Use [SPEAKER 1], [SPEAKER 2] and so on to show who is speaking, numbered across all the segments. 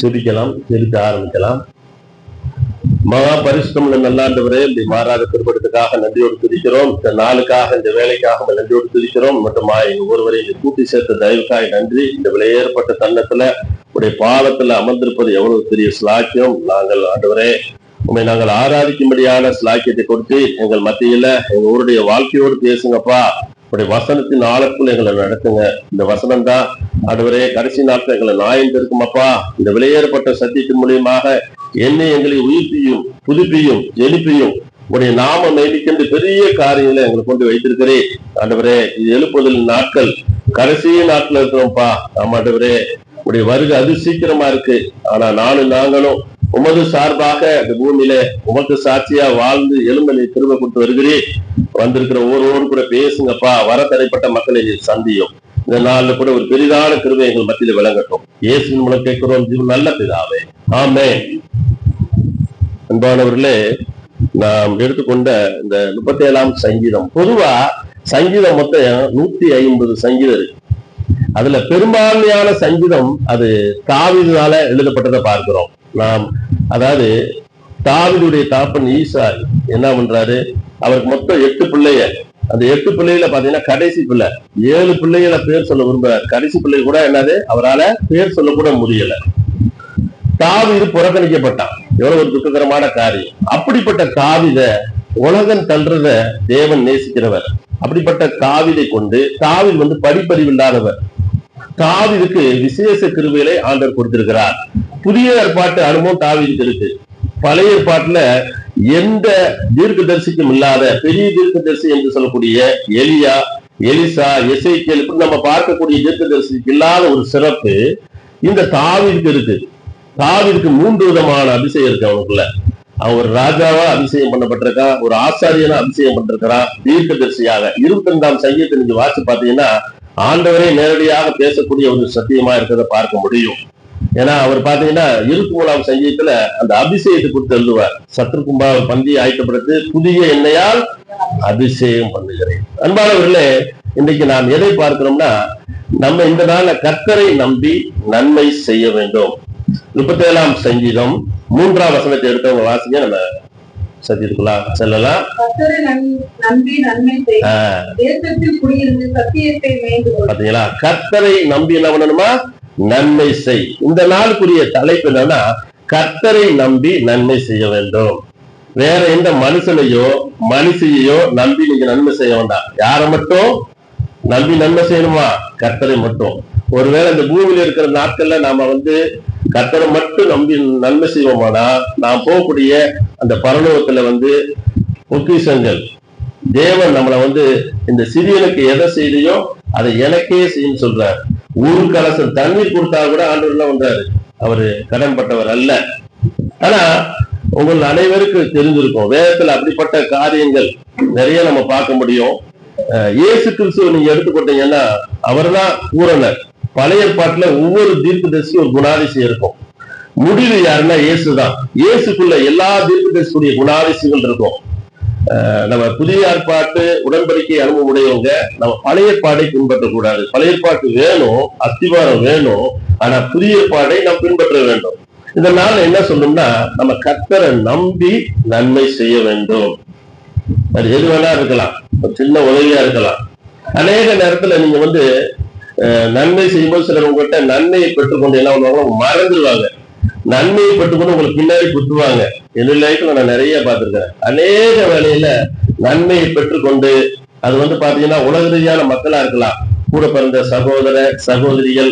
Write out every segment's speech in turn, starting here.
[SPEAKER 1] ஜெபிக்கலாம், ஜெபிக்க ஆரம்பிக்கலாம். மகா பரிசுத்தம் நல்லாண்டவரே, இப்படி மாறாத திருப்படத்துக்காக நன்றியோடு துதிக்கிறோம். இந்த நாளுக்காக, இந்த வேலைக்காக நன்றியோடு துதிக்கிறோம். மற்றும் ஒருவரை கூட்டி சேர்த்த தயவுக்காய் நன்றி. இந்த விலையேற்பட்ட தன்னத்துல உடைய பாலத்துல அமர்ந்திருப்பது எவ்வளவு பெரிய ஸ்லாக்கியம். நாங்கள் ஆண்டவரே உண்மை நாங்கள் ஆராதிக்கும்படியான ஸ்லாக்கியத்தை கொடுத்து எங்கள் மத்தியில எங்க ஊருடைய வாழ்க்கையோடு பேசுங்கப்பா. உடைய வசனத்தின் ஆழக்குள் எங்களை நடத்துங்க. இந்த வசனம் தான் ஆண்டவரே கடைசி நாட்கள் எங்களை நாயம் இருக்குமப்பா. இந்த விலையேறப்பட்ட சத்தியத்தின் மூலியமாக என்னை எங்களை உயிர்ப்பியும் புதுப்பியும் எழுப்பியும் உடைய நாம மேலிக்கென்று பெரிய காரியங்களை எங்களை கொண்டு வைத்திருக்கிறேன். ஆண்டவரே இது எழுப்புதல் நாட்கள், கடைசி நாட்கள் இருக்கிறோம்ப்பா. ஆமாண்டவரே உடைய வருகை அது சீக்கிரமா இருக்கு. ஆனா நாங்களும் உமது சார்பாக இந்த பூமியில உமக்கு சாட்சியா வாழ்ந்து எலும்பலை திரும்ப கொடுத்து வருகிறேன். வந்திருக்கிற ஒவ்வொரு கூட பேசுங்கப்பா. வர தடைப்பட்ட மக்களை சந்தியும். இந்த நாள்ல கூட ஒரு பெரிதான கிருபை எங்கள் மத்தியில விளங்கட்டும். இயேசுவின் மூலம் கேட்கிறோம் ஜீவன் நல்ல பிதாவே, ஆமென். அன்பானவர்களே, நாம் எடுத்துக்கொண்ட இந்த 37ஆம் சங்கீதம், பொதுவா சங்கீதம் மொத்தம் 150 சங்கீதம் இருக்கு. அதுல பெரும்பான்மையான சங்கீதம் அது தாவீதால எழுதப்பட்டதை பார்க்கிறோம் நாம். அதாவது தாவீதுடைய தாப்பன் ஈசாய் என்ன பண்றாரு, அவருக்கு மொத்தம் 8 பிள்ளைய. அந்த 8 பிள்ளைகளை பாத்தீங்கன்னா கடைசி பிள்ளை 7 பிள்ளைகளை பேர் சொல்ல விரும்புறாரு. கடைசி பிள்ளை கூட என்னது அவரால் பேர் சொல்ல கூட முடியல. தாவீது புறக்கணிக்கப்பட்டான். எவ்வளவு ஒரு துக்ககரமான காரியம். அப்படிப்பட்ட தாவீத உலகம் தள்ளுறத தேவன் நேசிக்கிறவர். அப்படிப்பட்ட தாவீதை கொண்டு தாவீது படிப்பறிவு இல்லாதவர். தாவீதுக்கு விசேஷ கிருபைகளை ஆண்டவர் கொடுத்திருக்கிறார். புதிய ஏற்பாட்டு அனுபவம் தாவீதுக்கு இருக்கு. பழைய ஏற்பாட்டுல எந்த தீர்க்கதரிசிக்கும் இல்லாத பெரிய தீர்க்கதரிசி என்று சொல்லக்கூடிய எலியா, எலிசா, எசேக்கியேல் இப்படி நம்ம பார்க்கக்கூடிய தீர்க்கதரிசிக்கு இல்லாத ஒரு சிறப்பு இந்த தாவீதுக்கு இருக்கு. தாவீதுக்கு 3 விதமான அபிஷேகம் இருக்கு. அவனுக்குள்ள அவன் ஒரு ராஜாவா அபிஷேகம் பண்ணப்பட்டிருக்கான், ஒரு ஆசாரியனா அபிஷேகம் பண்ணிருக்கிறான், தீர்க்கதரிசியாக. 22ஆம் சங்கீதத்தை நீங்க வாசி பார்த்தீங்கன்னா ஆண்டவரே நேரடியாக பேசக்கூடிய ஒரு சத்தியமா இருக்கிறத பார்க்க முடியும். ஏன்னா அவர் பாத்தீங்கன்னா 23ஆம் சங்கீதத்துல அந்த அபிஷேகத்தை கொடுத்து எழுதுவார். சத்ருகும்பா பந்தி ஆயத்தப்படுத்து புதிய எண்ணெயால் அபிஷேகம் பண்ணுகிறேன். அன்பானவர்களே, இன்றைக்கு நாம் எதை பார்க்கிறோம்னா, நம்ம இந்த நாள்ல கர்த்தரை நம்பி நன்மை செய்ய வேண்டும். 37ஆம் சங்கீதம் 3ஆம் வசனத்தை எடுத்தவங்க வாசிங்க, நம்ம சத்தியத்துக்குள்ள செல்லலாம். பாத்தீங்களா, கர்த்தரை நம்பி என்ன பண்ணணுமா, நன்மை செய். இந்த நாளுக்குரிய தலைப்பு என்னன்னா, கர்த்தரை நம்பி நன்மை செய்ய வேண்டும். வேற எந்த மனுஷனையோ மனுஷையோ நம்பி நீங்க நன்மை செய்ய வேண்டாம். யாரை மட்டும் நம்பி நன்மை செய்யணுமா, கர்த்தரை மட்டும். ஒருவேளை இந்த பூமியில இருக்கிற நாட்கள்ல நாம கர்த்தரை மட்டும் நம்பி நன்மை செய்வோமானா, நாம் போகக்கூடிய அந்த பரலோகத்துல பொக்கிஷங்கள் தேவன் நம்மளை இந்த சிறியனுக்கு எதை செய்தியோ அதை எனக்கே செய்யும் சொல்றார். ஒரு கலசம் தண்ணீர் கொடுத்தா கூட ஆண்டவர் எல்லாம் பண்றாரு, அவரு கடன்பட்டவர் அல்ல. ஆனா உங்கள் அனைவருக்கு தெரிஞ்சிருக்கும், வேதத்துல அப்படிப்பட்ட காரியங்கள் நிறைய நம்ம பார்க்க முடியும். இயேசு கிறிஸ்துவ நீங்க எடுத்துக்கிட்டீங்கன்னா அவர் தான் பூரணர். பழைய ஏற்பாட்டுல ஒவ்வொரு தீர்க்கதரிசியும் ஒரு குணாதிசயம் இருக்கும். முடிவு யாருன்னா இயேசுதான். இயேசுக்குள்ள எல்லா தீர்க்கதரிசியுடைய குணாதிசயங்கள் இருக்கும். நம்ம புதிய ஏற்பாட்டு உடன்படிக்கை அனுபவம் உடையவங்க நம்ம பழைய ஏற்பாடை பின்பற்றக்கூடாது. பழைய ஏற்பாட்டு வேணும், அஸ்திவாரம் வேணும், ஆனா புதிய ஏற்பாடை நாம் பின்பற்ற வேண்டும். இதனால என்ன சொல்லணும்னா, நம்ம கர்த்தரை நம்பி நன்மை செய்ய வேண்டும். அது எது வேணா இருக்கலாம், ஒரு சின்ன உதவியா இருக்கலாம். அநேக நேரத்துல நீங்க நன்மை செய்யும்போது சிலர் உங்கள்கிட்ட நன்மையை பெற்றுக்கொண்டு என்ன பண்ணுவாங்க, மறந்துடுவாங்க. நன்மையை பெற்றுக்கொண்டு உங்களுக்கு பின்னாடி குத்துவாங்க. என்னுடைய லைஃப்ல நான் நிறைய பார்த்திருக்கேன். அநேக வேலையில நன்மையை பெற்றுக்கொண்டு அது பாத்தீங்கன்னா உலக ரீதியான மக்களா இருக்கலாம், கூட பிறந்த சகோதர சகோதரிகள்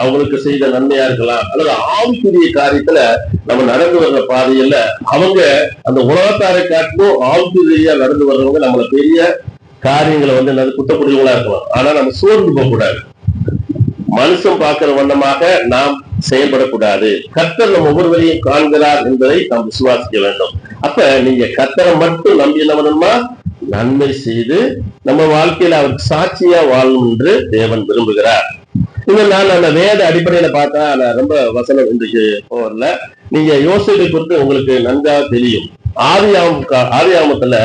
[SPEAKER 1] அவங்களுக்கு செய்த நன்மையா இருக்கலாம், அல்லது ஆவிக்குரிய காரியத்துல நம்ம நடந்து வர்ற பாதையில அவங்க அந்த உலகத்தாரை காட்டும் ஆவிக்குரிய நடந்து வர்றவங்க நம்மள பெரிய காரியங்களை குத்தக்கூடியவங்களா இருக்கலாம். ஆனா நம்ம சோர்ந்து போக கூடாது. மனுஷன் பார்க்கிற வண்ணமாக நாம் செயல்படக்கூடாது. கர்த்தர் நம்ம ஒவ்வொருவரையும் காண்கிறார் என்பதை நாம் விசுவாசிக்க வேண்டும். அப்ப நீங்க கர்த்தரை மட்டும் நம்பி என்ன பண்ணணுமா, நன்மை செய்து நம்ம வாழ்க்கையில அவருக்கு சாட்சியா வாழணும் என்று தேவன் விரும்புகிறார். இந்த நாள் அந்த வேத அடிப்படையில பார்த்தா நான் ரொம்ப வசனம் இன்றைக்கு போகல. நீங்க யோசேப்பை குறித்து உங்களுக்கு நன்றாக தெரியும். ஆதியாகமத்துல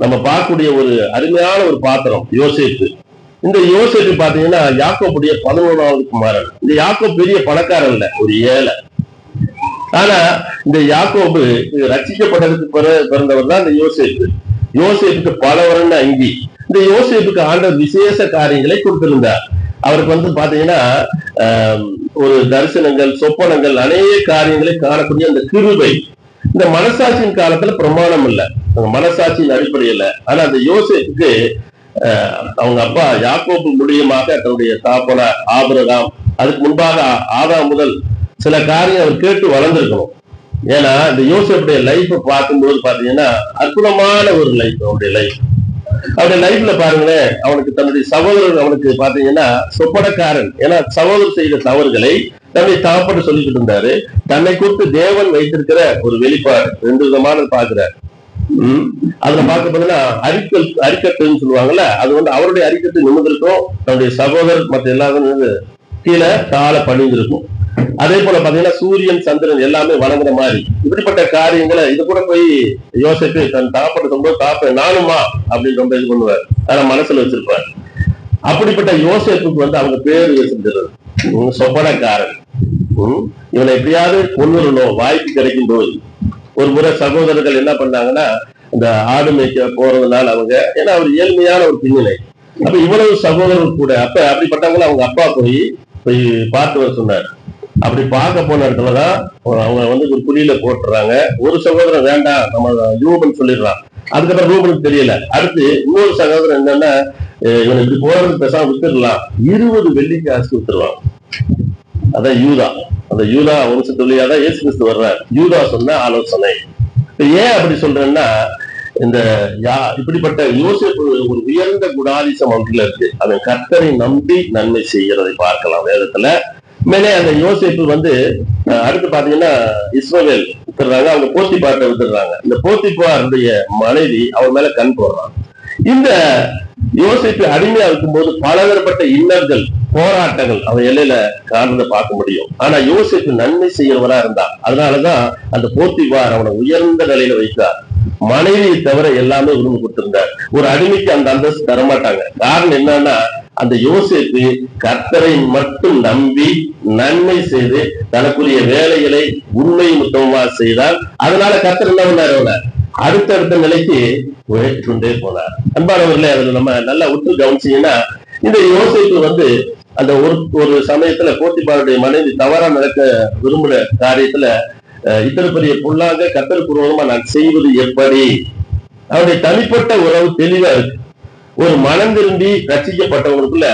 [SPEAKER 1] நம்ம பார்க்கக்கூடிய ஒரு அருமையான ஒரு பாத்திரம் யோசேப்பு. இந்த யோசேப்பு பாத்தீங்கன்னா யாக்கோபுடைய 11வது குமாரன். இந்த யாக்கோபு பெரிய பணக்காரன் இல்ல, ஒரு ஏழை. ஆனா இந்த யாக்கோபு ரட்சிக்கப்பட்டதுக்கு பிறந்தவர் தான் இந்த யோசேப்பு. யோசேப்புக்கு பல வருட அங்கி. இந்த யோசேப்புக்கு ஆண்டவர் விசேஷ காரியங்களை கொடுத்திருந்தார். அவருக்கு பாத்தீங்கன்னா ஒரு தரிசனங்கள், சொப்பனங்கள், அநேக காரியங்களை காணக்கூடிய அந்த கிருபை. இந்த மனசாட்சியின் காலத்துல பிரமாணம் இல்லை, மனசாட்சியின் அடிப்படையில். ஆனா அந்த யோசேப்புக்கு அவங்க அப்பா யாக்கோபு மூலியமாக தன்னுடைய தாப்பனார் ஆபிரகாம், அதுக்கு முன்பாக ஆதாம் முதல் சில காரியம் அவர் கேட்டு வளர்ந்திருக்கணும். ஏன்னா இந்த யோசேப்புடைய லைஃப் பார்க்கும்போது பாத்தீங்கன்னா அற்புதமான ஒரு லைஃப். அவருடைய லைஃப்ல பாருங்களேன், அவனுக்கு தன்னுடைய சகோதரர் அவனுக்கு பாத்தீங்கன்னா சொப்பனக்காரன். ஏன்னா சகோதரர் செய்த தவறுகளை தன்னுடைய தாப்பட்டு சொல்லிக்கிட்டு இருந்தாரு. தன்னை குறித்து தேவன் வைத்திருக்கிற ஒரு வெளிப்பாடு 2 விதமான பாக்குறாரு. அதுல பார்க்க போதுன்னா அரிக்கட்டுன்னு சொல்லுவாங்கல்ல, அது அவருடைய அரிக்கட்டு நிமிர்ந்திருக்கும், தன்னுடைய சகோதரர் மற்ற எல்லாரும் கீழே தாழ பணிந்திருக்கும். அதே போல பாத்தீங்கன்னா சூரியன் சந்திரன் எல்லாமே வணங்குற மாதிரி இப்படிப்பட்ட காரியங்களை இது கூட போய் யோசித்து தன் தாப்பட்ட சொல்லும்போது தாப்ப நானுமா அப்படின்னு ரொம்ப இது பண்ணுவார். ஆனா மனசுல வச்சிருப்பார். அப்படிப்பட்ட யோசேப்புக்கு அவங்க பேரு வச்சிருக்கிறது சொப்பனக்காரன். இவனை எப்படியாவது கொண்டுறணும் வாய்ப்பு கிடைக்கும் போது. ஒரு முறை சகோதரர்கள் என்ன பண்ணாங்கன்னா, இந்த ஆடு மேய்க்க போறதுனால அவங்க, ஏன்னா அவர் ஏழ்மையான ஒரு பின்னணி, அப்ப இவ்வளவு சகோதரர்கள் கூட, அப்ப அப்படிப்பட்டவங்களை அவங்க அப்பா போய் பார்த்து வர சொன்னார். அப்படி பார்க்க போன இடத்துலதான் அவங்க ஒரு குழியில போட்டுறாங்க. ஒரு சகோதரன் வேண்டாம் நம்ம ரூபன் சொல்லிடுறான். அதுக்கப்புறம் ரூபனுக்கு தெரியல. அடுத்து இன்னொரு சகோதரன் என்னன்னா, இவன் இப்படி போறது பேசாம வித்துடலாம், 20 வெள்ளிக்காசு வித்துருவான். அதான் யூதா. அந்த யூதா வம்சத்தொழியாதான் இயேசு கிறிஸ்து வர்றார். யூதா சொன்ன ஆலோசனை. ஏன் அப்படி சொல்றேன்னா, இந்த இப்படிப்பட்ட யோசேப்பு ஒரு உயர்ந்த குணாதிசம் அவன்ல இருக்கு. அவன் கர்த்தரை நம்பி நன்மை செய்கிறதை பார்க்கலாம் வேதத்துல. மேலே அந்த யோசேப்பு அடுத்து பாத்தீங்கன்னா இஸ்ரவேல் வித்துறாங்க, அவங்க போத்திபார்ட்ட வித்துறாங்க. இந்த போத்திபாருடைய மனைவி அவர் மேல கண் போடுறான். இந்த யோசேப்பு அடிமையா இருக்கும்போது பலதரப்பட்ட இன்னல்கள், போராட்டங்கள் அவன் எல்லையில காரணத்தை பார்க்க முடியும். ஆனா யோசேப்பு நன்மை செய்யறவரா இருந்தான். அதனாலதான் அந்த போத்திபார் அவனை உயர்ந்த நிலையில வைத்தார். மனைவியை தவிர எல்லாமே விரும்பி கொடுத்திருந்தார். ஒரு அடிமைக்கு அந்த அந்தஸ்து தரமாட்டாங்க. காரணம் என்னன்னா, அந்த யோசேப்பு கர்த்தரை மட்டும் நம்பி நன்மை செய்து தனக்குரிய வேலைகளை உண்மை முத்தமா செய்தால், அதனால கர்த்தர் என்ன பண்ணாரு, அடுத்தடுத்த நிலைக்கு உழைத்து கொண்டே போனார். அன்பானவர்களே, அதுல நம்ம நல்லா உற்று கவனிச்சீங்கன்னா, இந்த யோசேப்பு அந்த ஒரு சமயத்துல போத்திபாருடைய மனைவி தவறா நடக்க விரும்புற காரியத்துல இத்தனை பெரிய பொருளாக கர்த்தருக்கு விரோதமா நான் செய்வது எப்படி? அவருடைய தனிப்பட்ட உறவு தெளிவா இருக்கு. ஒரு மனம் திரும்பி ரட்சிக்கப்பட்டவங்களுக்குள்ள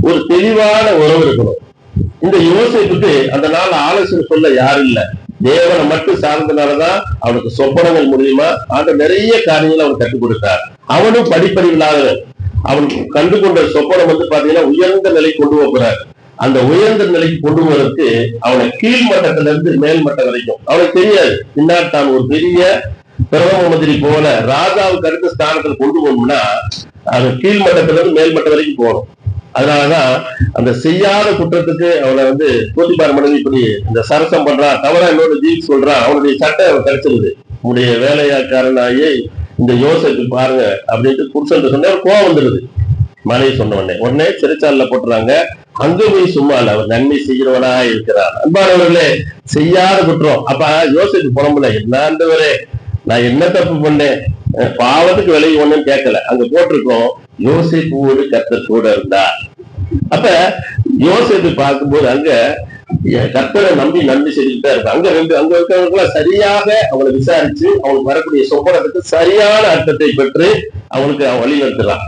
[SPEAKER 1] ஒரு தெளிவான உறவு இருக்கணும். இந்த யோசேப்புக்கு அந்த நாள் ஆலோசனை சொல்ல யாரும் இல்லை. தேவனை மட்டும் சார்ந்தனாலதான் அவனுக்கு சொப்பனங்கள் மூலியமா அந்த நிறைய காரியங்களை அவன் கற்றுக் கொடுத்தார். அவனும் படிப்பறிவில்லாதவன். அவன் கண்டு கொண்ட சொப்பனம் பாத்தீங்கன்னா உயர்ந்த நிலை கொண்டு போகிறார். அந்த உயர்ந்த நிலைக்கு கொண்டு போவதற்கு அவனை கீழ்மட்டத்தில இருந்து மேல் மட்டம் வரைக்கும் அவனுக்கு தெரியாது. பின்னால் தான் ஒரு பெரிய பிரதம மந்திரி போல ராஜாவுக்கு அடுத்த ஸ்தானத்துல கொண்டு போகணும்னா அது கீழ்மட்டத்தில இருந்து மேல்மட்டம் வரைக்கும் போகணும். அதனாலதான் அந்த செய்யாத குற்றத்துக்கு அவனை போத்திபார் மனைவி இப்படி இந்த சரசம் பண்றான், தவறா என்னோட ஜீவி சொல்றான், அவனுடைய சட்டை அவன் கிடைச்சிருது. உன்னுடைய வேலையாக்காரனாயே இந்த யோசேப்பு பாருங்க அப்படின்ட்டு புருஷன் சொன்ன கோவம் வந்துடுது. மனைவி சொன்ன உடனே சிறைச்சாலையில போட்டுறாங்க. அங்க போய் சும்மா இல்ல, அவர் நன்மை செய்கிறவனா இருக்கிறார். அன்பானவர்களே, செய்யாத குற்றம். அப்ப யோசேப்பு புலம்புல, என்னாண்டவரே நான் என்ன தப்பு பண்ணேன், பாவத்துக்கு விலகி ஒண்ணுன்னு கேட்கல. அங்க போட்டிருக்கோம், யோசேப்போடு கர்த்தர் கூட இருந்தார். அப்ப யோசேப்பு பார்க்கும்போது அங்க கர்த்தரை நம்பி நன்மை செஞ்சுக்கிட்டே இருக்கு. அங்க இருக்கிறவங்க சரியாக அவங்களை விசாரிச்சு அவங்களுக்கு வரக்கூடிய சொப்பனத்துக்கு சரியான அர்த்தத்தை பெற்று அவங்களுக்கு வழி நடத்துறான்.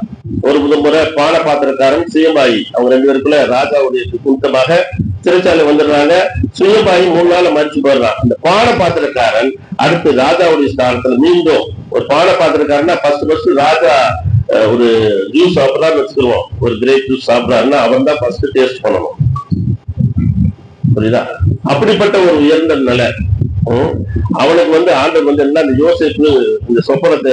[SPEAKER 1] ஒரு முறை பான பாத்திரக்காரன் சுயம்பாயி, அவங்க 2 பேருக்குள்ள ராஜாவுடைய குத்தமாக சிறைச்சாலை வந்துடுறாங்க. சுயம்பாயி 3 நாள் மறிச்சு போயிடுறான். இந்த பான பாத்திரக்காரன் அடுத்து ராஜாவுடைய ஸ்தானத்துல மீண்டும் ஒரு பான பாத்திரக்காரன்னா ஃபர்ஸ்ட் ராஜா ஒரு ஜூஸ் சாப்பிடறான்னு வச்சுக்குவோம், ஒரு கிரேப் ஜூஸ் சாப்பிடறாருன்னா அவன் தான் ஃபர்ஸ்ட் டேஸ்ட் பண்ணணும். புரியுதா? அப்படிப்பட்ட ஒரு உயர்ந்த நிலை அவனுக்கு ஆண்டவர் என்ன, அந்த யோசேப்பு இந்த சொப்பனத்தை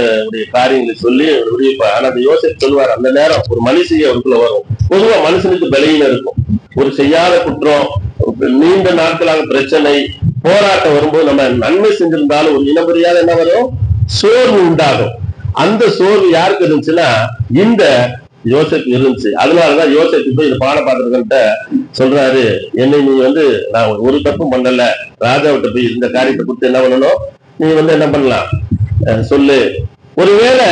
[SPEAKER 1] காரியங்களை சொல்லி விடுவிப்பார். ஆனா அந்த யோசேப்பு சொல்லுவார், அந்த நேரம் ஒரு மனுஷியை அவருக்குள்ள வரும். பொதுவா மனுஷனுக்கு பலவீனம் இருக்கும். ஒரு செய்யாத குற்றம், நீண்ட நாட்களாக பிரச்சனை, போராட்டம் வரும்போது நம்ம நன்மை செஞ்சிருந்தாலும் ஒரு இனப்பெரியாத என்ன வரும், சோர்வு உண்டாகும். அந்த சோர்வு யாருக்கு இருந்துச்சுன்னா, இந்த யோசேப்பு இருந்துச்சு. அதனாலதான் யோசேப்பு போய் இந்த பானபாத்திரங்கள்ட்ட சொல்றாரு, என்னை நீ நான் ஒரு தப்பும் பண்ணல, ராஜாவிட்ட போய் இந்த காரியத்தை கொடுத்து என்ன பண்ணணும், நீ என்ன பண்ணலாம் சொல்லு. ஒருவேளை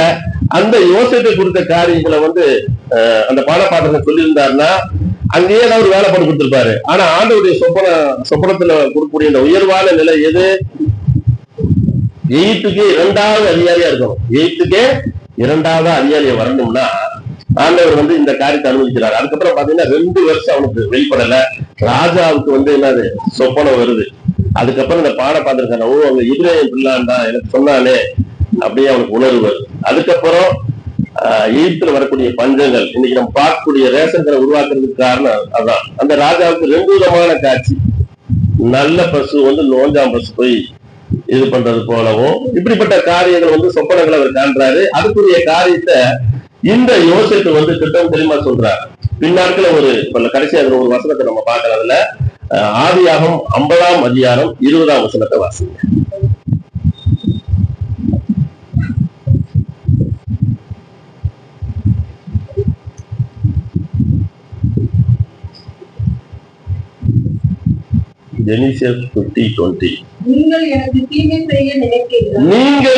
[SPEAKER 1] அந்த யோசேப்பை கொடுத்த காரியங்களை அந்த பானபாத்திரம் சொல்லியிருந்தாருன்னா அங்கேயே ஏதாவது ஒரு வேலை போட்டு கொடுத்திருப்பாரு. ஆனா ஆண்டவருடைய சொப்பனத்துல கொடுக்கக்கூடிய இந்த உயர்வான நிலை எது? எயித்துக்கே 2வது அதிகாரியா இருக்கணும். எயித்துக்கே 2வது அதிகாரியா வரணும்னா ஆண்டவர் இந்த காரியத்தை அனுமதிக்கிறார். அதுக்கப்புறம் பாத்தீங்கன்னா 2 வருஷம் அவனுக்கு வெளிப்படல. ராஜாவுக்கு என்னது சொப்பனம் வருது. அதுக்கப்புறம் இந்த பாட பார்த்திருக்கான, ஓ அவங்க இப்ராஹிம் பிள்ளான்டா எனக்கு சொன்னானே அப்படியே அவனுக்கு உணர்வு வருது. அதுக்கப்புறம் எகிப்துல வரக்கூடிய பஞ்சங்கள், இன்னைக்கு நம்ம பார்க்கக்கூடிய ரேஷன் கடை உருவாக்குறதுக்கு காரணம் அதான். அந்த ராஜாவுக்கு 2 விதமான காட்சி. நல்ல பசு நோஞ்சாம் பசு போய் இது பண்றது போலவும், இப்படிப்பட்ட காரியங்கள் சொப்பனங்களை அவர் காண்றாரு. அதுக்குரிய காரியத்தை இந்த யோசேப்பு திட்டம் தெரியுமா சொல்றாரு. பின்னாட்கள கடைசி அதுல ஒரு வசனத்தை நம்ம பார்க்கலாம். அதுல ஆதியாகமம் 50ஆம் அதிகாரம் 20ஆம் வசனத்தை வாசிங்க. ஜெனிசியஸ் 50:20. நீங்கள்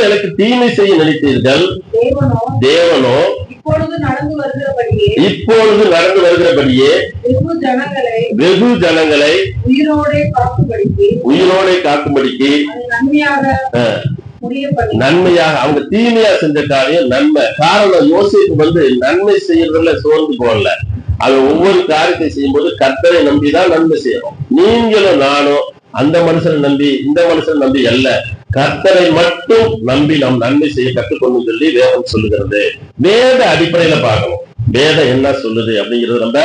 [SPEAKER 1] எனக்கு தீமை செய்ய நினைத்தீர்கள், தேவனோ இப்பொழுது நடந்து வருகிறபடியே வெகு ஜனங்களை உயிரோடே காக்கும்படிக்கு நன்மையாக, அவங்க தீமையா செஞ்ச காரியம் நன்மை. காரணம் யோசேப்பு நன்மை செய்யறதுல சோர்ந்து போகல. அது ஒவ்வொரு காரியத்தை செய்யும் போது கர்த்தரை நம்பிதான் நன்மை செய்யணும். நீங்களும் நானும் அந்த மனுஷனை நம்பி இந்த மனுஷனை நம்பி அல்ல, கர்த்தரை மட்டும் நம்பி நாம் நன்மை செய்ய கற்றுக்கொண்டு சொல்லி வேதம் சொல்லுகிறது. வேத அடிப்படையில பார்க்கணும், வேதம் என்ன சொல்லுது அப்படிங்கிறது நம்ம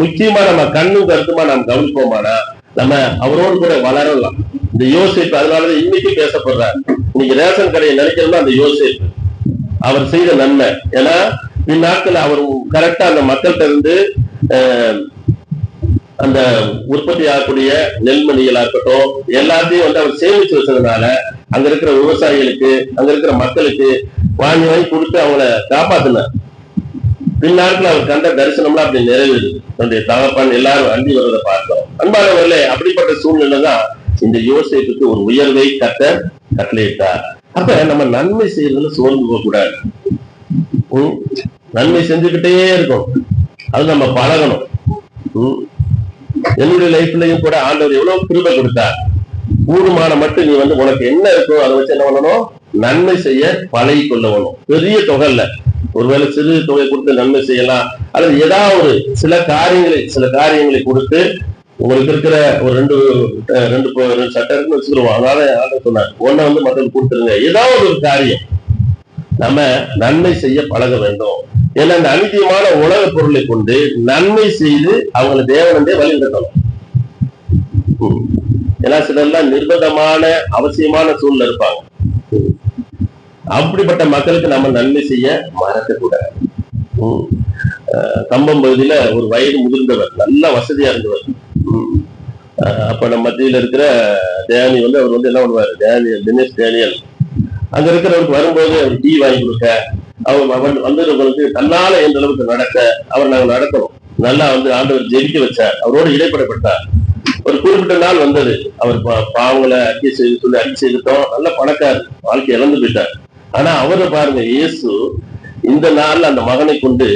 [SPEAKER 1] முக்கியமா நம்ம கண்ணும் கருத்துமா நாம் கவனிப்போமானா நம்ம அவரோடு கூட வளரலாம். இந்த யோசேப்பு அதனாலதான் இன்னைக்கு பேசப்படுறார். இன்னைக்கு ரேஷன் கடையை நினைக்கிறோம்னா அந்த யோசேப்பு அவர் செய்த நன்மை. ஏன்னா இந்நாட்கள் அவர் கரெக்டா அந்த மக்கள்கிட்ட இருந்து அந்த உற்பத்தி ஆகக்கூடிய நெல்மணிகளா இருக்கட்டும் எல்லாத்தையும் அவர் சேமிச்சு வச்சதுனால அங்க இருக்கிற விவசாயிகளுக்கு, அங்க இருக்கிற மக்களுக்கு வாங்கி கொடுத்து அவங்கள காப்பாத்தினார். பின்னாட்கள் அவர் கண்ட தரிசனம்லாம் அப்படி நிறைவேறுது. தன்னுடைய தகப்பன் எல்லாரும் அண்டி வர்றதை பார்த்தோம். அன்பானவர்களே, அப்படிப்பட்ட சூழ்நிலை தான் இந்த யோசேப்புக்கு ஒரு உயர்வை கட்டளையிட்டார். அப்ப நம்ம நன்மை செய்யறதுல சோர்ந்து போக கூடாது. நன்மை செஞ்சுக்கிட்டே இருக்கும், அது நம்ம பழகணும். என்னுடைய லைஃப்லயும் கூட ஆண்டவர் எவ்வளவு கிருபை கொடுத்தார். கூடுமான மட்டும் நீ உனக்கு என்ன இருக்கோ அதை வச்சு என்ன பண்ணணும், நன்மை செய்ய பழகி கொள்ளணும். பெரிய தொகை இல்ல, ஒருவேளை சிறு தொகை கொடுத்து நன்மை செய்யலாம். அல்லது ஏதாவது சில காரியங்களை கொடுத்து உங்களுக்கு இருக்கிற ஒரு ரெண்டு சட்டம் இருக்குன்னு வச்சுக்கிடுவோம். அதனால சொன்னார், ஒன்ன மக்களுக்கு கொடுத்துருங்க. ஏதாவது ஒரு காரியம் நம்ம நன்மை செய்ய பழக வேண்டும். ஏன்னா இந்த அநித்தியமான உலக பொருளை கொண்டு நன்மை செய்து அவங்களை தேவனே வழிநடத்தணும். ஏன்னா சிலர்லாம் நிர்பந்தமான அவசியமான சூழ்நிலை இருப்பாங்க. அப்படிப்பட்ட மக்களுக்கு நம்ம நன்மை செய்ய மறக்க கூடாது. கம்பம் பகுதியில ஒரு வயது முதிர்ந்தவர், நல்ல வசதியா இருந்தவர். அப்ப நம்ம மத்தியில இருக்கிற டேனி அவர் என்ன பண்ணுவாரு, தினேஷ் டேனியல் அங்க இருக்கிறவருக்கு வரும்போது அவர் டீ வாங்கி கொடுக்க, அவர் வந்தவர்களுக்கு தன்னால எந்த அளவுக்கு நடக்க அவர் நாங்கள் நடத்தணும். நல்லா ஆண்டவர் ஜெபிக்க வச்சார், அவரோடு இடைப்படப்பட்டார். ஒரு குறிப்பிட்ட நாள் வந்தது, அவர் பாவங்களை அறிக்கை செய்துட்டோம், நல்ல பணக்கார், வாழ்க்கை இழந்து போயிட்டார். ஆனா அவரை பாருங்க, இயேசு இந்த நாள்ல அந்த மகனை கொண்டு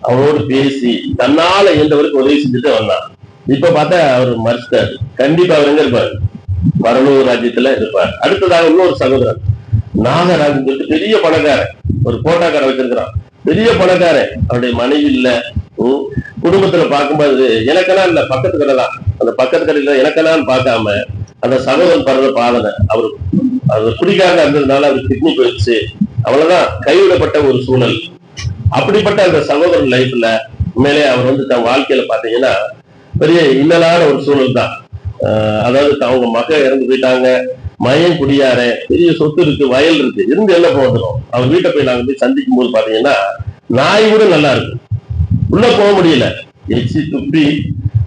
[SPEAKER 1] அவரோடு பேசி தன்னால எந்தவருக்கு உதவி செஞ்சுட்டு வந்தான். இப்ப பார்த்தா அவர் மறுத்தார். கண்டிப்பா அவர் எங்க இருப்பார், பரலோக ராஜ்யத்துல இருப்பார். அடுத்ததாக இன்னொரு சகோதரன் நாகராஜன் சொல்லிட்டு பெரிய பணக்காரன், ஒரு போட்டாக்காரன் வச்சிருக்கிறான், பெரிய பணக்காரன். அவருடைய மனைவி இல்ல. குடும்பத்துல பார்க்கும்போது எனக்கெல்லாம் இல்ல, பக்கத்து கடை தான். அந்த பக்கத்து கடையில எனக்கெல்லாம் பார்க்காம அந்த சகோதரன் படுற பாதனை அவரு குடிக்காரங்க இருந்ததுனால அவருக்கு கிட்னி போயிடுச்சு. அவ்வளவுதான், கைவிடப்பட்ட ஒரு சூழல். அப்படிப்பட்ட அந்த சகோதரன் லைஃப்ல உண்மையிலே அவர் தன் வாழ்க்கையில பாத்தீங்கன்னா பெரிய இன்னலான ஒரு சூழல் தான். அதாவது அவங்க மகள் இறந்து போயிட்டாங்க, மயம் குடியார, பெரிய சொத்து இருக்கு, வயல் இருக்கு, இருந்து எல்லாம் போதும். அவர் வீட்டை போய் நாங்க போய் சந்திக்கும் போது பாத்தீங்கன்னா நாய் கூட நல்லா இருக்கு, உள்ள போக முடியல, எச்சி துப்பி.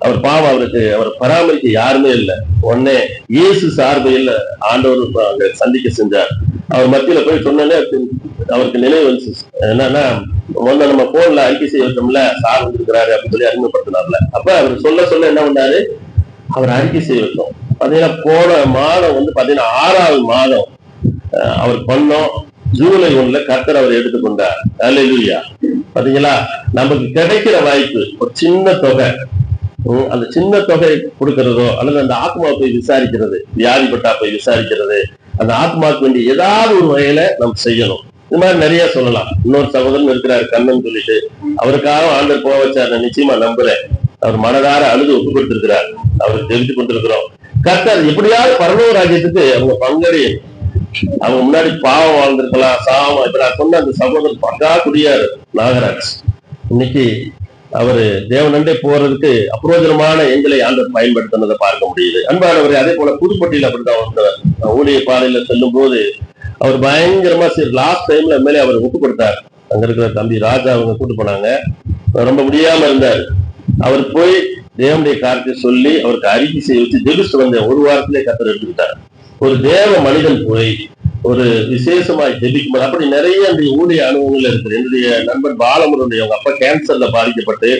[SPEAKER 1] அவர் பாவம், அவர் பராமரிக்க யாருமே இல்லை. உடனே இயேசு சார்பையில் ஆண்டவர் அங்க சந்திக்க செஞ்சார். அவர் மத்தியில போய் சொன்னே அவருக்கு நினைவு வந்துச்சு. என்னன்னா முதல்ல நம்ம போன்ல அறிக்கை செய்ய வச்சோம்ல, சார் வந்திருக்கிறாரு அப்படின்னு சொல்லி அறிமுகப்படுத்தினார்ல. அப்ப அவர் சொல்ல என்ன பண்ணாரு, அவர் அறிக்கை செய்ய வச்சோம். பாத்தீங்கன்னா போன மாதம் வந்து பாத்தீங்கன்னா 6வது மாதம் அவர் பண்ணோம். ஜூலை 1 கர்த்தர் அவர் எடுத்துக்கொண்டார். அல்லேலூயா. பாத்தீங்களா, நமக்கு கிடைக்கிற வாய்ப்பு ஒரு சின்ன தொகை, அந்த சின்ன தொகை கொடுக்கறதோ அல்லது அந்த ஆத்மா போய் விசாரிக்கிறது, வியாதிப்பட்டா போய் விசாரிக்கிறது, அந்த ஆத்மாவுக்கு வேண்டிய ஏதாவது ஒரு வகையில நம்ம செய்யணும். இது மாதிரி நிறைய சொல்லலாம். இன்னொரு சகோதரன் இருக்கிறாரு கண்ணன் சொல்லிட்டு, அவருக்காக ஆண்டவர் போக வச்சார். நான் நிச்சயமா நம்புறேன். அவர் மனதார அழுது ஒப்பு கொடுத்திருக்கிறார். அவருக்கு தெரிவித்து கொண்டிருக்கிறோம். கர்த்தர் எப்படியாவது பரலோக ராஜ்யத்துக்கு அவங்க பங்கடி, அவங்க முன்னாடி பாவம் வாழ்ந்திருக்கலாம், சாவம். இப்ப நான் சொன்ன அந்த சகோதரர் பக்கா குடியாரு நாகராஜ், இன்னைக்கு அவரு தேவனண்டே போறதுக்கு அப்ரோஜனமான எங்களை ஆண்டவர் பயன்படுத்தினதை பார்க்க முடியுது. அன்பானவரே, அதே போல புதுப்பட்டியில அப்படிதான் வந்தவர். ஊழிய பாதையில செல்லும் போது அவர் பயங்கரமா சரி லாஸ்ட் டைம்ல மேலே அவர் ஒப்பு கொடுத்தார். அங்க இருக்கிற தம்பி ராஜா அவங்க கூட்டு போனாங்க. ரொம்ப முடியாம இருந்தார். அவர் போய் தேவனுடைய காரியத்தை சொல்லி அவருக்கு அறிக்கை செய்ய வச்சு ஜெபிச்சு வந்த ஒரு வாரத்திலே கர்த்தர் எடுத்துக்கிட்டார். ஒரு தேவ மனிதன் போய் ஒரு விசேஷமாய் ஜெபிக்கும். அப்படி நிறைய அந்த ஊழிய அனுபவங்கள் இருக்குது. என்னுடைய நண்பன் பாலமுருடைய அவங்க அப்பா கேன்சர்ல பாதிக்கப்பட்டு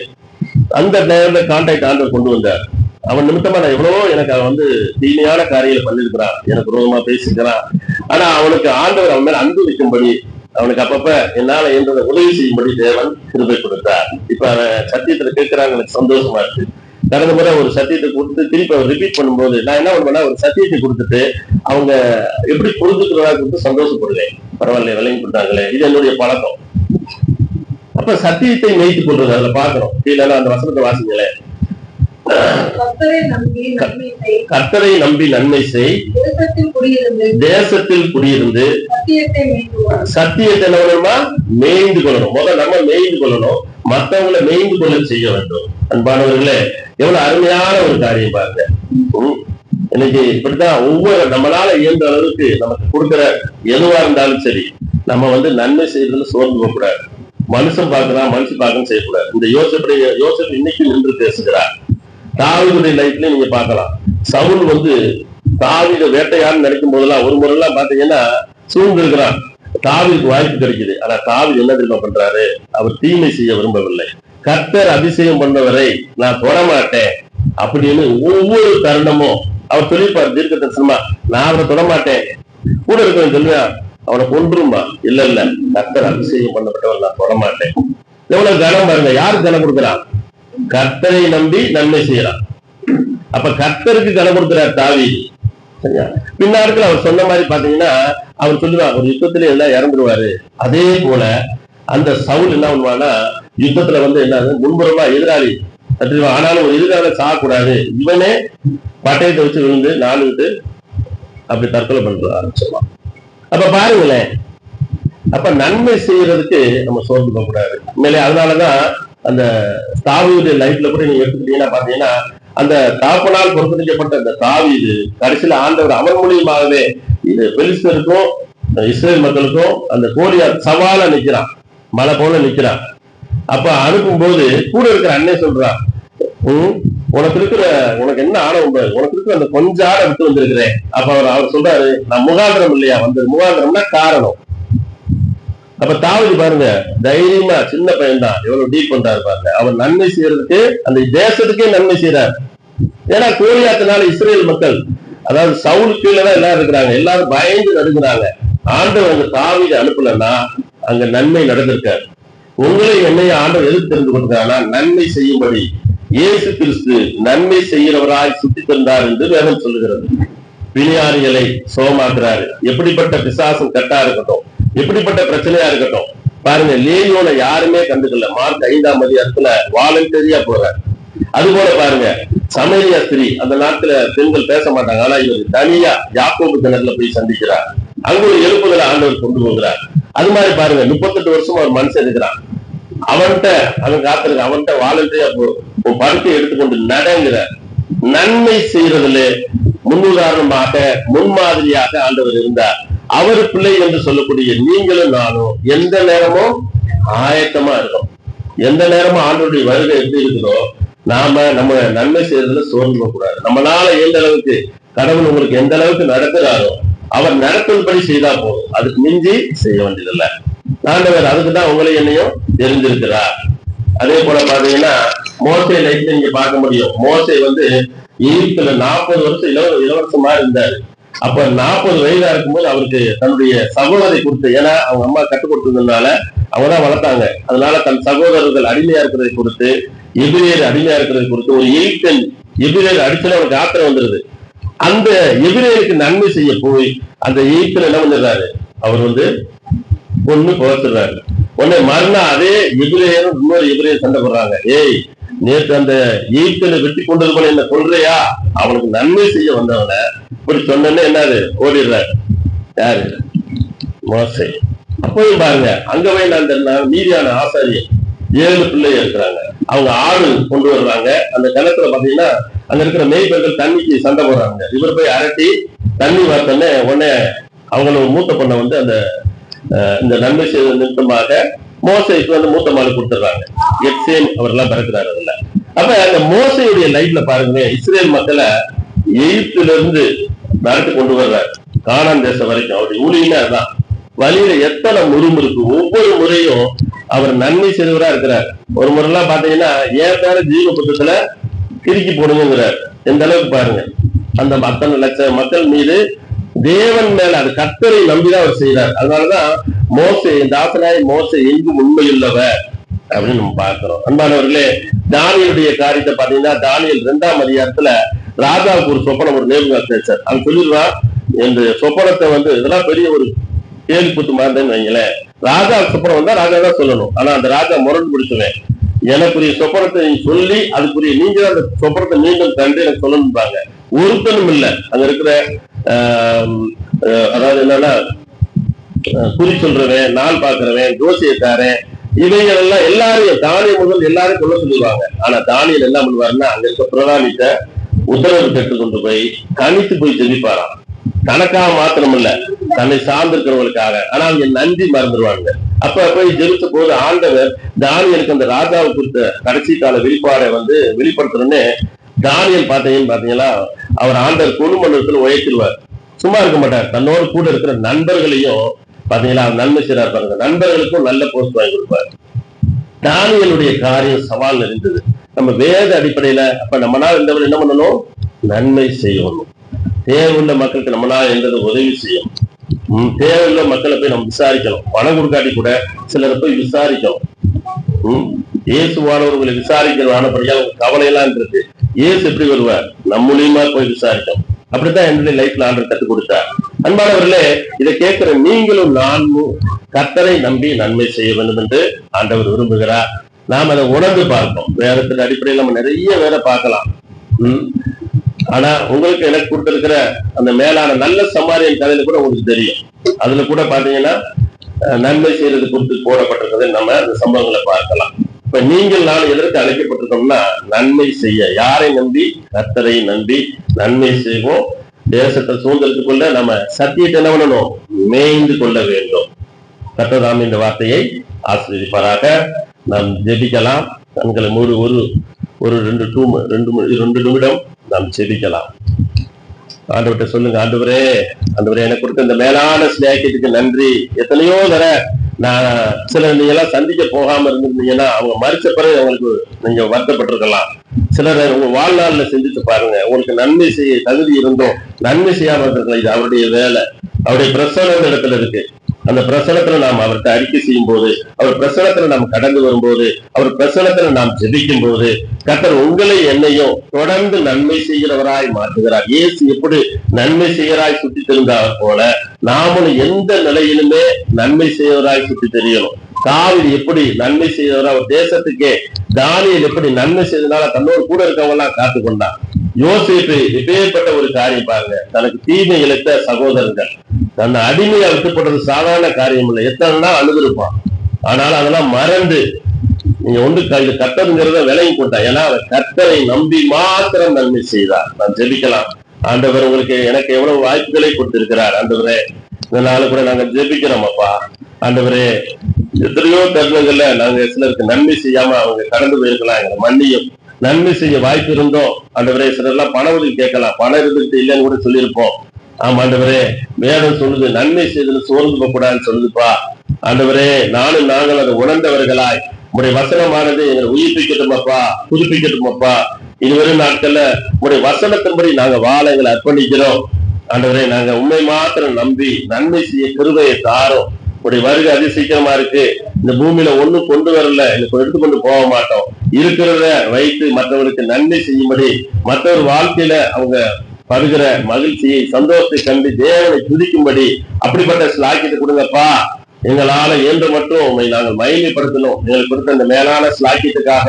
[SPEAKER 1] அந்த நேரத்துல கான்டாக்ட் ஆண்டவர் கொண்டு வந்தார். அவன் நிமித்தமா நான் எவ்வளவோ எனக்கு அவன் வந்து தீமையான காரியங்களை பண்ணிருக்கிறான், எனக்கு விரோதமா பேசிக்கிறான். ஆனா அவனுக்கு ஆண்டவர் அவன் மேல அன்பு வைக்கும்படி, அவனுக்கு அப்பப்ப என்னால என்றதை உதவி செய்யும்படி தேவன் கிருபை கொடுத்தார். இப்ப அவன் சத்தியத்துல கேட்கிறாங்க, எனக்கு சந்தோஷமா இருக்கு. கடந்த முறை ஒரு சத்தியத்தை கொடுத்து திருப்பி அவர் ரிப்பீட் பண்ணும்போது நான் என்ன பண்ணுவேன்னா, ஒரு சத்தியத்தை கொடுத்துட்டு அவங்க எப்படி புரிஞ்சுக்கிறதா கொடுத்து சந்தோஷப்படுவேன். பரவாயில்ல, விளங்கி கொடுத்தாங்களே, இது என்னுடைய பழக்கம். அப்ப சத்தியத்தை மேய்த்து கொள்றது அதுல பாக்குறோம். கீழே அந்த வசனத்தை வாசிங்களேன். கர்த்தரை நம்பி நன்மை செய், தேசத்தில் குடியிருந்து சத்தியத்தை என்ன பண்ணணுமா, மேய்ந்து கொள்ளணும். முதல்ல நம்ம மேய்ந்து கொள்ளணும், மற்றவங்களை மேய்ந்து கொள்ள செய்ய வேண்டும். அன்பானவர்களே, எவ்வளவு அருமையான ஒரு காரியம் பாருங்க. இன்னைக்கு இப்படித்தான் ஒவ்வொரு நம்மளால இயன்ற அளவுக்கு நமக்கு கொடுக்கிற எதுவா இருந்தாலும் சரி, நம்ம வந்து நன்மை செய்யறதுல சோர்ந்து போக கூடாது. மனுஷன் பார்க்கலாம், மனுஷன் பார்க்கணும் செய்யக்கூடாது. இந்த யோசேப் இன்னைக்கு நின்று பேசுகிறார். தாவீதுடைய லைஃப்ல நீங்க பார்க்கலாம். சவுல் வந்து தாவீதை வேட்டையான்னு நினைக்கும் போதெல்லாம் ஒரு முறை எல்லாம் பாத்தீங்கன்னா சூழ்ந்து இருக்கிறான். தாவீதுக்கு வாய்ப்பு கிடைக்குது. ஆனா தாவீது என்ன தெரியுமா பண்றாரு, அவர் தீமை செய்ய விரும்பவில்லை. கர்த்தர் அபிஷேகம் பண்ணவரை நான் தொடமாட்டேன் அப்படின்னு ஒவ்வொரு தருணமும் அவர் சொல்லியிருப்பார். தீர்க்க தரிசனமா, நான் அவரை தொடமாட்டேன். கூட இருக்கிறவன் சொல்லுவான், அவனை கொன்றுமா, இல்ல கர்த்தர் அபிஷேகம் பண்ணப்பட்டவர் நான் தொடமாட்டேன். எவ்வளவு கனம் பாருங்க. யாரு கனம் கொடுக்குறான்? கர்த்தரை நம்பி நன்மை செய்யறான். அப்ப கர்த்தருக்கு கனம் கொடுக்கிறார் தாவீது. சரியா? பின்னாட்கள் அவர் சொன்ன மாதிரி பாத்தீங்கன்னா அவர் சொல்லுவார், ஒரு யுத்தத்திலே எல்லாம் இறந்துருவாரு. அதே போல அந்த சவுல் என்ன பண்ணுவானா, யுத்தத்துல வந்து என்ன முன்புறமா எதிராளி தட்டுவான். ஆனாலும் ஒரு எதிராளி சாகக்கூடாது, இவனே பட்டயத்தை வச்சு விழுந்து நானுட்டு அப்படி தற்கொலை பண்ற ஆரம்பிச்சிருவான். அப்ப பாருங்களேன், அப்ப நன்மை செய்யறதுக்கு நம்ம சோர்ந்து போக கூடாது. உண்மையிலே அதனாலதான் அந்த தாவீது லைஃப்ல கூட நீங்க எடுத்துக்கிட்டீங்கன்னா பாத்தீங்கன்னா, அந்த தாப்பனால் பொறுப்பளிக்கப்பட்ட அந்த தாவீது கடைசியில ஆண்டவர் அவன் மூலியமாகவே இது பெலிஸ்தருக்கும் இஸ்ரேல் மக்களுக்கும் அந்த கோலியாத் சவாலா நிக்கிறான், மலை போல நிக்கிறான். அப்ப அனுப்பும் போது கூட இருக்கிற அண்ணே சொல்றான், உனக்கு என்ன ஆணவம், உனக்கு இருக்கிற அந்த கொஞ்ச ஆடை விட்டு வந்திருக்கிறேன். அப்ப அவர் சொல்றாரு, நான் முகாந்திரம் இல்லையா வந்தது, முகாந்திரம்னா காரணம். அப்ப தாவீது பாருங்க, தைரியமா சின்ன பையன் தான், எவ்வளவு டீல் பண்றாரு பாருங்க. அவர் நன்மை செய்யறதுக்கு அந்த தேசத்துக்கே நன்மை செய்யறாரு. ஏன்னா கோலியாத்தினால இஸ்ரேல் மக்கள், அதாவது சவுல் கீழதான் எல்லாரும் இருக்கிறாங்க, எல்லாரும் பயந்து நடுங்கிறாங்க. ஆண்டவர் அங்க தாவீதை அனுப்பலன்னா அங்க நன்மை நடந்திருக்காரு. உங்களை என்னைய ஆண்டவர் எதுக்கு தெரிந்து கொண்டிருக்காங்கன்னா, நன்மை செய்யும்படி இயேசு கிறிஸ்து நன்மை செய்கிறவராய் சுத்தி தந்தார் என்று வேதம் சொல்லுகிறது. பிணியாரிகளை சோமாக்குறாரு. எப்படிப்பட்ட பிசாசம் கட்டா இருக்கட்டும், எப்படிப்பட்ட பிரச்சனையா இருக்கட்டும், பாருங்க லேயோனை யாருமே கண்டுக்கல. மார்க் 5ஆம் அதிகாரத்துல வாலண்டரியா போறாரு. அது போல பாருங்க சமரியா ஸ்திரீ, அந்த நாட்டுல பெண்கள் பேச மாட்டாங்க, ஆனா இவர் தனியா யாக்கோபு கிணறுல போய் சந்திக்கிறார். அங்க ஒரு எழுப்புதலை ஆண்டவர் கொண்டு போகிறார். அது மாதிரி பாருங்க 38 வருஷம் ஒரு மனுஷன் இருக்கிறான், அவன்கிட்ட அவன் காத்திருக்க, அவன்கிட்ட வாலண்டரியா படுக்கை எடுத்துக்கொண்டு நடங்கிற நன்மை செய்யறதுல முன்னுதாரணமாக முன்மாதிரியாக ஆண்டவர் இருந்தார். அவர் பிள்ளை என்று சொல்லக்கூடிய நீங்களும் நானும் எந்த நேரமும் ஆயத்தமா இருக்கோம். எந்த நேரமும் ஆண்டவருடைய வருகை எப்படி இருக்குதோ, நம்ம நன்மை செய்யறதுல சோர்ந்து போக கூடாது. நம்மளால எந்த அளவுக்கு கடவுள் உங்களுக்கு எந்த அளவுக்கு நடத்துறாரோ அவர் நடத்தும்படி செய்தா போதும், அதுக்கு மிஞ்சி செய்ய வேண்டியதில்லை. ஆண்டவர் அதுக்குதான் உங்களை என்னையும் தெரிஞ்சிருக்கிறார். அதே போல பாத்தீங்கன்னா மோசே லைஃப்ல நீங்க பார்க்க முடியும். மோசே வந்து எகிப்துல 40 வருஷம் இளவரசமா இருந்தாரு. அப்ப 40 வயதா இருக்கும்போது அவருக்கு தன்னுடைய சகோதரை கொடுத்து, ஏன்னா அவங்க அம்மா கற்றுக் கொடுத்ததுனால அவங்கதான் வளர்த்தாங்க. அதனால தன் சகோதரர்கள் அடிமையா இருக்கிறதை கொடுத்து, எபிரேயர் அடிமையா இருக்கிறதை கொடுத்து, ஒரு எகிப்தியன் எபிரேயர் அடிச்சுல அவனுக்கு ஆத்திரம் வந்துருது. அந்த எபிரேயருக்கு நன்மை செய்ய போய் அந்த எகிப்துல என்ன பண்ணிடுறாரு, அவர் வந்து பொண்ணு குறைச்சிடுறாரு. உடனே மறுநாள் அதே எபிரேயரும் இன்னொரு எபிரேயர் சண்டை போடுறாங்க. ஏய், நேற்று அந்த எகிப்தியனை வெட்டி கொண்டது போல என்ன கொள்றையா? அவனுக்கு நன்மை செய்ய வந்தவன இப்படி சொன்னே என்னது ஓடிடுறாரு. யாரு? மோசே. அப்போயும் பாருங்க, அங்க போய் அந்த மீதியான ஆசாரியர் 7 பிள்ளைங்க இருக்கிறாங்க. அவங்க ஆடு கொண்டு வர்றாங்க. அந்த கிணத்துல பாத்தீங்கன்னா அங்க இருக்கிற மேய்ப்பர்கள் தண்ணிக்கு சண்டை போடுறாங்க. இவர் போய் அரட்டி தண்ணி வார்த்தோன்னே உடனே அவங்களோட மூத்த பொண்ணை வந்து அந்த இந்த நன்மை செய்த நிமித்தமாக மோசைக்கு வந்து மூத்த மாலை கொடுத்துடுறாங்க. எக்ஸேம் அவரெல்லாம் பிறக்கிறாரு அதுல. அப்ப அந்த மோசையுடைய லைஃப்ல பாருங்க, இஸ்ரேல் மக்களை எகிப்துல இருந்து நடத்தி கொண்டு வர்றாரு கானான் தேசம் வரைக்கும். அவருடைய ஊழியமே அதுதான். வழியில எத்தனை முறுமுறுப்பு, ஒவ்வொரு முறையும் அவர் நன்மை செய்தவரா இருக்கிறார். ஒரு முறைலாம் பாத்தீங்கன்னா ஏற்கான ஜீவ புத்தகத்துல கிறுக்கி போடுங்கிறார். எந்த அளவுக்கு பாருங்க, அந்த அத்தனை லட்சம் மக்கள் மீது தேவன் மேல அது கர்த்தரை நம்பிதான் அவர் செய்யறார். அதனாலதான் மோசே, தாசனாய் மோசே எங்கும் உண்மையுள்ளவர் அப்படின்னு நம்ம பார்க்கிறோம். அன்பானவர்களே, தானியலுடைய காரியத்தை பாத்தீங்கன்னா தானியல் 2ஆம் அதிகாரத்துல ராஜாவுக்கு ஒரு சொப்பனம், ஒரு நேபுகாத்நேச்சர் அவன் சொல்லிடுறான். இந்த சொப்பனத்தை வந்து இதெல்லாம் பெரிய ஒரு கேள்வி புத்து மாறுதுன்னு வைங்களேன். ராஜா சொப்பனம் வந்தா ராஜா தான் சொல்லணும். ஆனா அந்த ராஜா முரண்டு பிடிச்சுவேன், எனக்குரிய சொப்பனத்தை நீ சொல்லி அதுக்குரிய நீங்க அந்த சொப்பனத்தை மீண்டும் கண்டு எனக்கு சொல்லணும்பாங்க. ஒருத்தனும் இல்லை அங்க இருக்கிற அதாவது என்னன்னா குறி சொல்றவன், நாள் பாக்குறவன், ஜோசியக்காரன், இவைகள் எல்லாம் எல்லாரையும் தானியம் முதல் எல்லாரும் சொல்ல சொல்லுவாங்க. ஆனா தானியல் என்ன பண்ணுவாருன்னா அங்க இருக்க பிரதானிட்ட உத்தரவு கேட்டு கொண்டு போய் கணித்து போய் ஜெபிப்பாராம். தனக்காக மாத்திரம் இல்ல, தன்னை சார்ந்திருக்கிறவங்களுக்காக. ஆனா அவங்க நன்றி மறந்துடுவாங்க. அப்ப போய் ஜெபிச்ச போது ஆண்டவர் தானியலுக்கு அந்த ராஜாவை குறித்த கடைசி கால வெளிப்பாடை வந்து வெளிப்படுத்துறேன்னு தானியல் பாத்தீங்கன்னா அவர் ஆண்டவர் கொண்டு மண்டலத்துல உயர்த்திடுவார். சும்மா இருக்க மாட்டார். தன்னோடு கூட இருக்கிற நண்பர்களையும் பாத்தீங்களா நன்மை செய்யறாரு பாருங்க. நண்பர்களுக்கும் நல்ல போஸ்ட் வாங்கி கொடுப்பார். தானியலுடைய காரியம் சவால் நிறைந்தது. நம்ம வேத அடிப்படையில அப்ப நம்மளால இருந்தவர் என்ன பண்ணணும், நன்மை செய்யணும். தேவையுள்ள மக்களுக்கு நம்மளால இருந்தது உதவி செய்யணும். தேவையுள்ள மக்களை போய் நம்ம விசாரிக்கணும். பணம் கொடுக்காட்டி கூட சிலரை போய் விசாரிக்கணும். இயேசுவானவர்களை விசாரிக்கிறவானபடியா கவலை எல்லாம் இருக்கு. இயேசு எப்படி வருவார், நம்ம மூலியமா போய் விசாரிக்கணும். அப்படித்தான் என்னுடைய லைஃப்ல ஆண்டவர் கற்றுக் கொடுத்தார். அன்பானவர்களே, இதை கேட்கிற நீங்களும் நானும் கர்த்தரை நம்பி நன்மை செய்ய வேண்டும் என்று ஆண்டவர் விரும்புகிறார். நாம் அதை உணர்ந்து பார்ப்போம். வேதத்தின் அடிப்படையில் நம்ம நிறைய வேற பார்க்கலாம். ஆனா உங்களுக்கு எனக்கு கொடுத்திருக்கிற அந்த மேலான நல்ல சமாரியன் கதையில கூட உங்களுக்கு தெரியும். அதுல கூட பாத்தீங்கன்னா நன்மை செய்யறது குறித்து போடப்பட்டிருக்கிறதை நம்ம அந்த சம்பவங்களை பார்க்கலாம். இப்ப நீங்கள் நான் எதற்கு அழைக்கப்பட்டிருக்கோம்னா நன்மை செய்ய. யாரை நம்பி? கர்த்தரை நம்பி நன்மை செய்வோம். தேசத்தை சூழ்ந்தெடுத்துக் கொள்ள நம்ம சத்தியத்தை என்ன பண்ணணும், மேய்ந்து கொள்ள வேண்டும். கர்த்தர் இந்த வார்த்தையை ஆசீர்வதிப்பாராக. நாம் ஜெபிக்கலாம். கண்களை மூடி ஒரு 2 நிமிடம் நாம் ஜெபிக்கலாம். ஆண்டவர்கிட்ட சொல்லுங்க, ஆண்டவரே எனக்கு கொடுத்த இந்த மேலான ஸ்நேகத்துக்கு நன்றி. எத்தனையோ தர நான் சிலர் நீங்க எல்லாம் சந்திக்க போகாம இருந்திருந்தீங்கன்னா அவங்க மறிச்ச பிறகு அவங்களுக்கு நீங்க வருத்தப்பட்டிருக்கலாம். சிலர் உங்க வாழ்நாள்ல சிந்திச்சு பாருங்க, உங்களுக்கு நன்மை செய்ய தகுதி இருந்தோம் நன்மை செய்யாம இருந்திருக்கலாம். இது அவருடைய வேலை. அவருடைய பிரசன்ன இடத்துல இருக்கு. அந்த பிரசனத்துல நாம் அவர்கிட்ட அறிக்கை செய்யும் போது, அவர் பிரசனத்துல நாம் கடந்து வரும்போது, அவர் பிரசனத்துல நாம் ஜெபிக்கும் போது கர்த்தர் உங்களை என்னையும் தொடர்ந்து நன்மை செய்கிறவராய் மாற்றுகிறார். இயேசு எப்படி நன்மை செய்யறாய் சுத்தி தெரிந்தார் போல நாமளும் எந்த நிலையிலுமே நன்மை செய்யவராய் சுத்தி தெரியணும். தாவீது எப்படி நன்மை செய்தவரா ஒரு தேசத்துக்கே, தானியேல் எப்படி நன்மை செய்தனால தன்னோடு கூட இருக்கவங்க எல்லாம் காத்து கொண்டான். யோசேப்பு எப்பேற்பட்ட ஒரு காரியம் பாருங்க. தனக்கு தீமை இழைத்த சகோதரர்கள் தன்னை அடிமையா விட்டுப்படுறது சாதாரண காரியம் இல்லை. எத்தனை அழுதுருப்பான். ஆனாலும் அதெல்லாம் மறந்து நீங்க ஒன்று கர்த்தருங்கிறத விலையை போட்டா. ஏன்னா அவர் கர்த்தரை நம்பி மாத்திரம் நன்மை செய்தார். நான் ஜெபிக்கலாம். ஆண்டவர் உங்களுக்கு எனக்கு எவ்வளவு வாய்ப்புகளை கொடுத்திருக்கிறார். ஆண்டவரே, இதனால கூட நாங்க ஜெபிக்கிறோம். அப்பா ஆண்டவரே, எத்தனையோ தருணங்கள்ல நாங்க சிலருக்கு நன்மை செய்யாம அவங்க கடந்து போயிருக்கலாம். எங்களை மன்னியும். நன்மை செய்ய வாய்ப்பு இருந்தோம் ஆண்டவரே. சிலர்லாம் பண உதவி கேட்கலாம், பணம் இருந்துட்டு இல்லைன்னு கூட சொல்லியிருப்போம். ஆமா ஆண்டவரே, வேதம் சொல்லுது நன்மை செய்தது சோர்ந்து போக கூடாதுன்னு சொல்லுதுப்பா. ஆண்டவரே, நாங்கள் அதை உணர்ந்தவர்களாய் உடைய வசனமானது எங்களை உயிர்ப்பிக்கட்டும் அப்பா, புதுப்பிக்கட்டும் அப்பா. இனிவரும் நாட்கள்ல உடைய வசனத்தின்படி நாங்க வாழ எங்களை அர்ப்பணிக்கிறோம். ஆண்டவரே, நாங்க உண்மை மாத்திரம் நம்பி நன்மை செய்ய கிருபையை தாரும். உடைய வருகை அதி சீக்கிரமா இருக்கு. இந்த பூமியில ஒண்ணும் கொண்டு வரல, எனக்கு எடுத்துக்கொண்டு போக மாட்டோம். இருக்கிறத வைத்து மற்றவர்களுக்கு நன்மை செய்யும்படி, மற்றவர் வாழ்க்கையில அவங்க படுகிற மகிழ்ச்சியை, சந்தோஷத்தை கண்டு தேவனை துதிக்கும்படி அப்படிப்பட்ட ஸ்லாக்கியத்தை கொடுங்கப்பா. எங்களால இயன்ற மட்டும் உண்மை நாங்கள் மகிமைப்படுத்தணும். எங்களுக்கு கொடுத்த இந்த மேலான ஸ்லாக்கியத்துக்காக,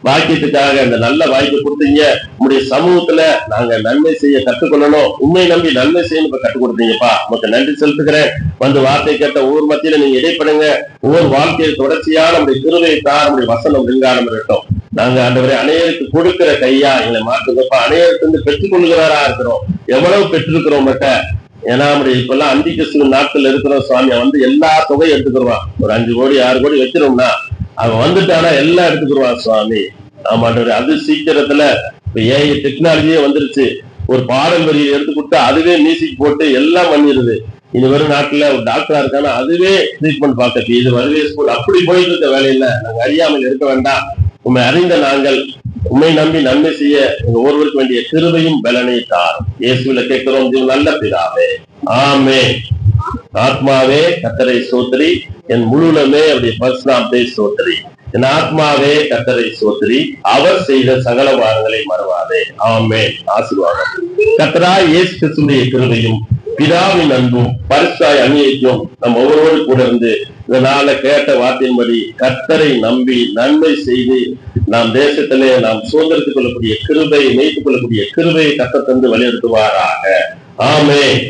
[SPEAKER 1] வாக்கியத்துக்காக, அந்த நல்ல வாய்ப்பு கொடுத்தீங்க. உங்களுடைய சமூகத்துல நாங்க நன்மை செய்ய கற்றுக்கொள்ளணும். உண்மை நம்பி நன்மை செய்யணும் இப்ப கற்றுக் கொடுத்தீங்கப்பா. உங்களுக்கு நன்றி செலுத்துக்கிறேன். வந்து வார்த்தை கேட்ட ஒவ்வொரு மத்தியில நீங்க இடைப்படுங்க. ஒவ்வொரு வாழ்க்கையில் தொடர்ச்சியான நம்முடைய கிருபையை தான் நம்முடைய வசனம் விஞ்ஞானம் இருக்கட்டும். நாங்க ஆண்டவரே அநேகருக்கு கொடுக்கிற கையா எங்களை மாற்றுங்கப்பா. அநேகருக்கு வந்து பெற்றுக் கொள்கிறவரா இருக்கிறோம். எவ்வளவு பெற்றிருக்கிறோம் மட்ட. ஏன்னா நம்முடைய இப்பெல்லாம் அந்தி கிறிஸ்துவ நாட்கள் இருக்கிறோம் சுவாமி. வந்து எல்லா தொகையும் எடுத்துக்கிடுவான். ஒரு 5 கோடி 6 கோடி வச்சிரும்னா அவன் வந்துட்டானா எல்லாம் எடுத்துக்கிடுவான் சுவாமி. ஆமாண்டவரே, அது சீக்கிரத்துல இப்ப ஏஐ டெக்னாலஜியே வந்துருச்சு. ஒரு பாடல் வரியை எடுத்து கொடுத்தா அதுவே மியூசிக் போட்டு எல்லாம் பண்ணிடுது. இனி வரும் நாட்டுல ஒரு டாக்டரா இருக்கானா அதுவே ட்ரீட்மெண்ட் பார்க்க இது வருவே ஸ்கூல் அப்படி போயிட்டு இருக்க வேலையில நாங்க அறியாமல் இருக்க வேண்டாம். உண்மை அறிந்த நாங்கள் உண்மை நம்பி நன்மை செய்ய ஒருவருக்கு வேண்டிய கிருபையும் பலனை தார். இயேசுவில கேட்கிறோம் நல்ல பிதாவே, ஆமென். ஆத்மாவே கர்த்தரை ஸ்தோத்திரி, என் முழுவதுமே அவருடைய பரிசுநாமத்தை ஸ்தோத்திரி. என் ஆத்மாவே கர்த்தரை ஸ்தோத்திரி, அவர் செய்த சகல வாரங்களை மறவாதே. ஆமென். ஆசீர்வாதம். கர்த்தராகிய இயேசு கிறிஸ்துவின் கிருபையும் பிதாவின் அன்பும் பரிசுத்தாய் அநியைக்கும் நம் ஒவ்வொரு கூட இருந்து இதனால கேட்ட வார்த்தையின்படி கர்த்தரை நம்பி நன்மை செய்து நாம் தேசத்திலே நாம் சுதந்திரத்துக் கொள்ளக்கூடிய கிருபையை மேய்த்துக் கொள்ளக்கூடிய கிருபையை கர்த்தர் தந்து வழிநடத்துவாராக. ஆமென்.